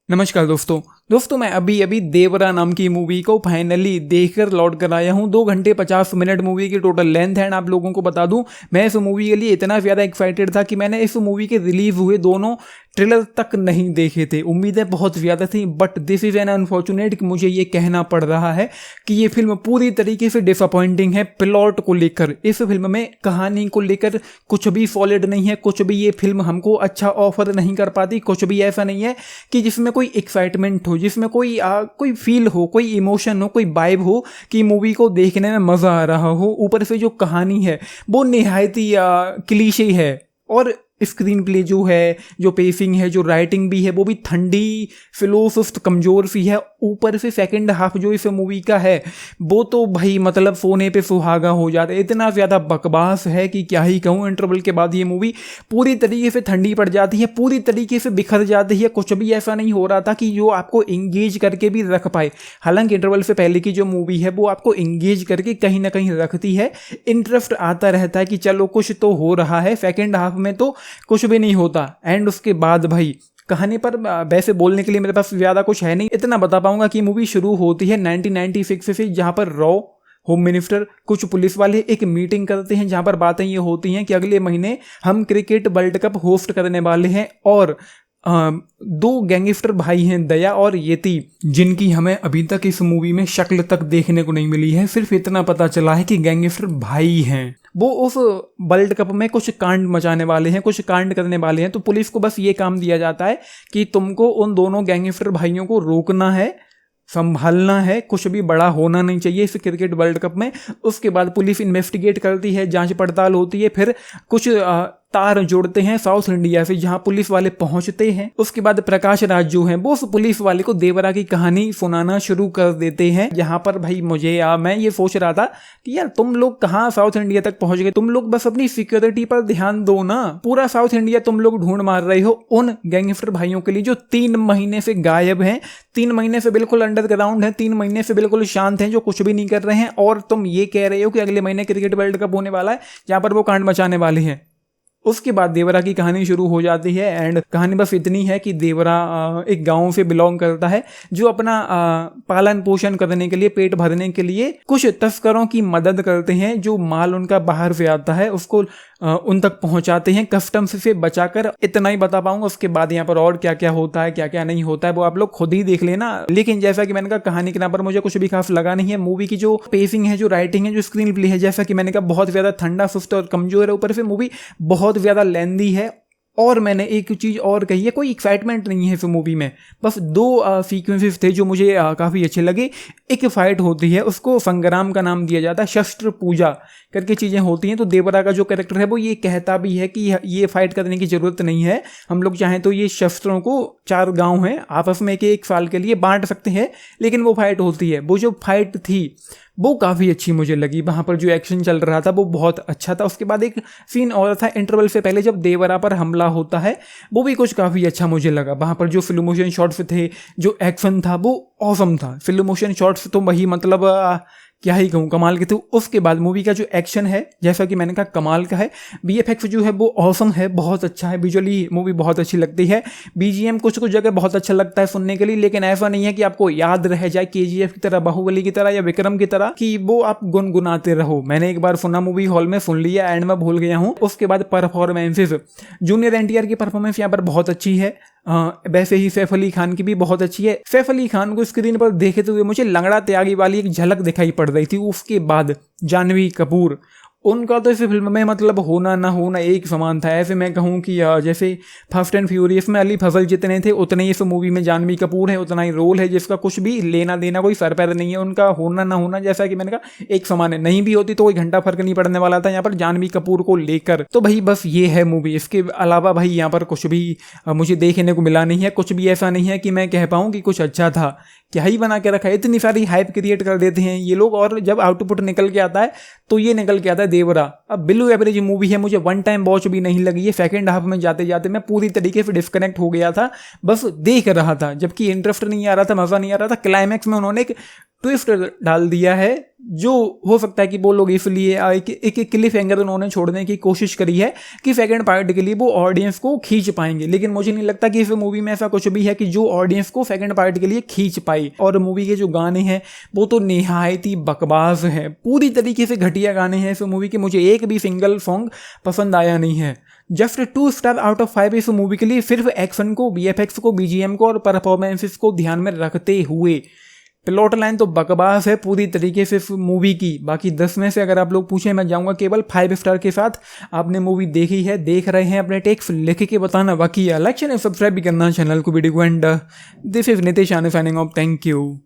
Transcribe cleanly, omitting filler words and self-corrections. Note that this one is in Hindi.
नमस्कार दोस्तों मैं अभी अभी देवरा नाम की मूवी को फाइनली देखकर लौट कर आया हूँ। 2 घंटे 50 मिनट मूवी की टोटल लेंथ है। एंड आप लोगों को बता दूं, मैं इस मूवी के लिए इतना ज़्यादा एक्साइटेड था कि मैंने इस मूवी के रिलीज हुए दोनों ट्रेलर तक नहीं देखे थे। उम्मीदें बहुत ज़्यादा थी, but this is an unfortunate कि मुझे ये कहना पड़ रहा है कि ये फिल्म पूरी तरीके से डिसअपॉइंटिंग है। प्लॉट को लेकर, इस फिल्म में कहानी को लेकर कुछ भी सॉलिड नहीं है, कुछ भी ये फिल्म हमको अच्छा ऑफर नहीं कर पाती। कुछ भी ऐसा नहीं है कि जिसमें कोई एक्साइटमेंट हो, जिसमें कोई फील हो, कोई इमोशन हो, कोई वाइब हो कि मूवी को देखने में मज़ा आ रहा हो। ऊपर से जो कहानी है वो निहायत ही क्लीशे है, और स्क्रीन प्ले जो है, जो पेसिंग है, जो राइटिंग भी है, वो भी ठंडी फिलोसोफ्ट कमज़ोर सी है। ऊपर से सेकंड हाफ जो इस मूवी का है वो तो भाई मतलब सोने पे सुहागा हो जाता है। इतना ज़्यादा बकवास है कि क्या ही कहूँ। इंटरवल के बाद ये मूवी पूरी तरीके से ठंडी पड़ जाती है, पूरी तरीके से बिखर जाती है। कुछ भी ऐसा नहीं हो रहा था कि जो आपको इंगेज करके भी रख पाए। हालांकि इंटरवल से पहले की जो मूवी है वो आपको इंगेज करके कहीं ना कहीं रखती है, इंटरेस्ट आता रहता है कि चलो कुछ तो हो रहा है। सेकेंड हाफ में तो कुछ भी नहीं होता। एंड उसके बाद भाई कहानी पर वैसे बोलने के लिए मेरे पास ज़्यादा कुछ है नहीं। इतना बता पाऊंगा कि मूवी शुरू होती है 1996 से, जहाँ पर होम मिनिस्टर, कुछ पुलिस वाले एक मीटिंग करते हैं जहाँ पर बातें ये होती हैं कि अगले महीने हम क्रिकेट वर्ल्ड कप होस्ट करने वाले हैं। और 2 गैंगस्टर भाई हैं, दया और येती, जिनकी हमें अभी तक इस मूवी में शक्ल तक देखने को नहीं मिली है। सिर्फ इतना पता चला है कि गैंगस्टर भाई हैं। वो उस वर्ल्ड कप में कुछ कांड मचाने वाले हैं, कुछ कांड करने वाले हैं। तो पुलिस को बस ये काम दिया जाता है कि तुमको उन दोनों गैंगस्टर भाइयों को रोकना है, संभालना है, कुछ भी बड़ा होना नहीं चाहिए इस क्रिकेट वर्ल्ड कप में। उसके बाद पुलिस इन्वेस्टिगेट करती है, जांच पड़ताल होती है, फिर कुछ तार जोड़ते हैं साउथ इंडिया से, जहां पुलिस वाले पहुंचते हैं। उसके बाद प्रकाश राज जो हैं वो उस पुलिस वाले को देवरा की कहानी सुनाना शुरू कर देते हैं। यहाँ पर भाई मैं ये सोच रहा था कि यार तुम लोग कहाँ साउथ इंडिया तक पहुंच गए, तुम लोग बस अपनी सिक्योरिटी पर ध्यान दो ना। पूरा साउथ इंडिया तुम लोग ढूंढ मार रहे हो उन गैंगस्टर भाइयों के लिए जो 3 महीने से गायब हैं, 3 महीने से बिल्कुल अंडरग्राउंड है, 3 महीने से बिल्कुल शांत हैं, जो कुछ भी नहीं कर रहे हैं। और तुम ये कह रहे हो कि अगले महीने क्रिकेट वर्ल्ड कप होने वाला है जहां पर वो कांड मचाने वाले हैं। उसके बाद देवरा की कहानी शुरू हो जाती है। एंड कहानी बस इतनी है कि देवरा एक गांव से बिलोंग करता है, जो अपना पालन पोषण करने के लिए, पेट भरने के लिए कुछ तस्करों की मदद करते हैं। जो माल उनका बाहर से आता है उसको उन तक पहुंचाते हैं, कस्टम्स से बचाकर। इतना ही बता पाऊंगा। उसके बाद यहाँ पर और क्या क्या होता है, क्या क्या नहीं होता है, वो आप लोग खुद ही देख लेना। लेकिन जैसा कि मैंने कहा, कहानी के नाम पर मुझे कुछ भी खास लगा नहीं है। मूवी की जो पेसिंग है, जो राइटिंग है, जो स्क्रीन प्ले है, जैसा कि मैंने कहा बहुत ज्यादा ठंडा, सुस्त और कमजोर है। ऊपर से मूवी बहुत ज्यादा लेंदी है। और मैंने एक चीज़ और कही है, कोई एक्साइटमेंट नहीं है इस मूवी में। बस 2 सीक्वेंसेस थे जो मुझे काफ़ी अच्छे लगे। एक फाइट होती है, उसको संग्राम का नाम दिया जाता है, शस्त्र पूजा करके चीज़ें होती हैं। तो देवरा का जो कैरेक्टर है वो ये कहता भी है कि ये फाइट करने की ज़रूरत नहीं है, हम लोग चाहें तो ये शस्त्रों को 4 गांव हैं आपस में एक साल के लिए बांट सकते हैं। लेकिन वो फाइट होती है, वो जो फाइट थी वो काफ़ी अच्छी मुझे लगी। वहाँ पर जो एक्शन चल रहा था वो बहुत अच्छा था। उसके बाद एक सीन और था इंटरवल से पहले, जब देवरा पर हमला होता है, वो भी कुछ काफ़ी अच्छा मुझे लगा। वहाँ पर जो स्लो मोशन शॉट्स थे, जो एक्शन था वो ऑसम था। स्लो मोशन शॉट्स तो वही मतलब क्या ही कहूँ, कमाल के थे। उसके बाद मूवी का जो एक्शन है, जैसा कि मैंने कहा, कमाल का है। VFX जो है वो ऑसम है, बहुत अच्छा है। विजुअली मूवी बहुत अच्छी लगती है। BGM कुछ कुछ जगह बहुत अच्छा लगता है सुनने के लिए, लेकिन ऐसा नहीं है कि आपको याद रह जाए KGF की तरह, बाहुबली की तरह या विक्रम की तरह, कि वो आप गुनगुनाते रहो। मैंने एक बार सुना, मूवी हॉल में सुन लिया, एंड में भूल गया हूँ। उसके बाद परफॉर्मेंसेज, जूनियर NTR की परफॉर्मेंस यहाँ पर बहुत अच्छी है। वैसे ही सैफ अली खान की भी बहुत अच्छी है। सैफ अली खान को स्क्रीन पर देखते हुए मुझे लंगड़ा त्यागी वाली एक झलक दिखाई पड़ रही थी। उसके बाद जानवी कपूर, उनका तो इस फिल्म में मतलब होना ना होना एक समान था। ऐसे मैं कहूँ कि जैसे फास्ट एंड फ्यूरियस में अली फजल जितने थे, उतने ही इस मूवी में जानवी कपूर है, उतना ही रोल है जिसका कुछ भी लेना देना, कोई सर पैर नहीं है। उनका होना ना होना, जैसा कि मैंने कहा, एक समान है। नहीं भी होती तो कोई घंटा फर्क नहीं पड़ने वाला था यहाँ पर जानवी कपूर को लेकर। तो भाई बस ये है मूवी। इसके अलावा भाई यहाँ पर कुछ भी मुझे देखने को मिला नहीं है। कुछ भी ऐसा नहीं है कि मैं कह पाऊँ कि कुछ अच्छा था। क्या ही बना के रखा है, इतनी सारी हाइप क्रिएट कर देते हैं ये लोग, और जब आउटपुट निकल के आता है तो ये निकल के आता है देवरा। अब बिलो एवरेज मूवी है, मुझे 1 टाइम वॉच भी नहीं लगी है। सेकंड हाफ में जाते जाते मैं पूरी तरीके से डिस्कनेक्ट हो गया था, बस देख रहा था, जबकि इंटरेस्ट नहीं आ रहा था, मज़ा नहीं आ रहा था। क्लाइमैक्स में उन्होंने एक ट्विस्ट डाल दिया है, जो हो सकता है कि वो लोग इसलिए एक क्लिफ हैंगर उन्होंने छोड़ने की कोशिश करी है कि सेकंड पार्ट के लिए वो ऑडियंस को खींच पाएंगे, लेकिन मुझे नहीं लगता कि इस मूवी में ऐसा कुछ भी है कि जो ऑडियंस को सेकंड पार्ट के लिए खींच पाई। और मूवी के जो गाने हैं वो तो निहायत ही बकवास है, पूरी तरीके से घटिया गाने हैं इस मूवी के। मुझे एक भी सिंगल सॉन्ग पसंद आया नहीं है। जस्ट 2 स्टार आउट ऑफ 5 इस मूवी के लिए, सिर्फ एक्शन को, VFX को, BGM को और परफॉर्मेंसेस को ध्यान में रखते हुए। प्लॉट लाइन तो बकवास है पूरी तरीके से इस मूवी की। बाकी 10 में से अगर आप लोग पूछें, मैं जाऊंगा केवल 5 स्टार के साथ। आपने मूवी देखी है, देख रहे हैं, अपने टेक्स्ट लिख के बताना। बाकी लाइक एंड सब्सक्राइब भी करना चैनल को, वीडियो को। And this is Nitesh signing off, thank you.